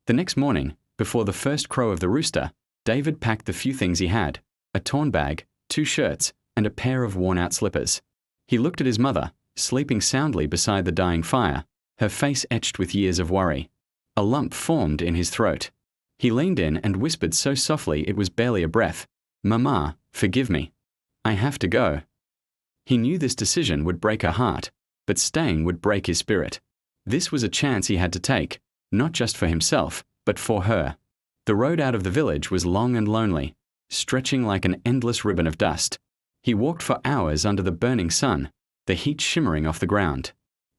The next morning, before the first crow of the rooster, David packed the few things he had: a torn bag, 2 shirts, and a pair of worn-out slippers. He looked at his mother, sleeping soundly beside the dying fire, her face etched with years of worry. A lump formed in his throat. He leaned in and whispered so softly it was barely a breath, "Mama, forgive me. I have to go." He knew this decision would break her heart, but staying would break his spirit. This was a chance he had to take, not just for himself, but for her. The road out of the village was long and lonely, stretching like an endless ribbon of dust. He walked for hours under the burning sun, the heat shimmering off the ground.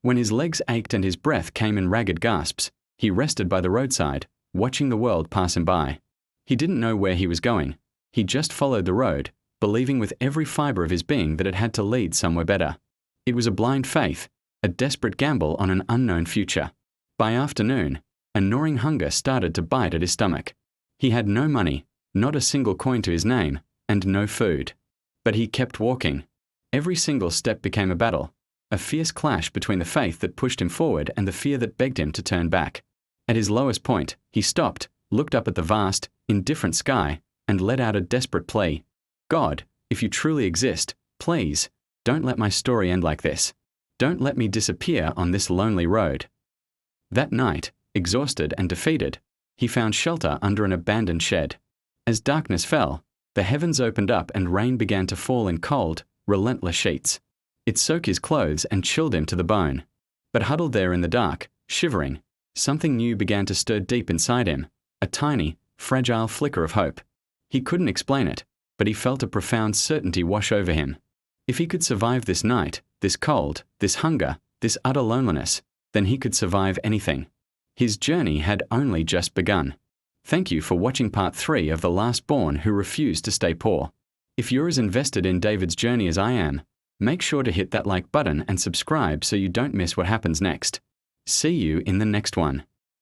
When his legs ached and his breath came in ragged gasps, he rested by the roadside, watching the world pass him by. He didn't know where he was going. He just followed the road, believing with every fiber of his being that it had to lead somewhere better. It was a blind faith, a desperate gamble on an unknown future. By afternoon, a gnawing hunger started to bite at his stomach. He had no money, not a single coin to his name, and no food. But he kept walking. Every single step became a battle, a fierce clash between the faith that pushed him forward and the fear that begged him to turn back. At his lowest point, he stopped, looked up at the vast, indifferent sky, and let out a desperate plea. "God, if you truly exist, please, don't let my story end like this. Don't let me disappear on this lonely road." That night, exhausted and defeated, he found shelter under an abandoned shed. As darkness fell, the heavens opened up and rain began to fall in cold, relentless sheets. It soaked his clothes and chilled him to the bone. But huddled there in the dark, shivering, something new began to stir deep inside him, a tiny, fragile flicker of hope. He couldn't explain it, but he felt a profound certainty wash over him. If he could survive this night, this cold, this hunger, this utter loneliness, then he could survive anything. His journey had only just begun. Thank you for watching part 3 of The Last Born Who Refused to Stay Poor. If you're as invested in David's journey as I am, make sure to hit that like button and subscribe so you don't miss what happens next. See you in the next one.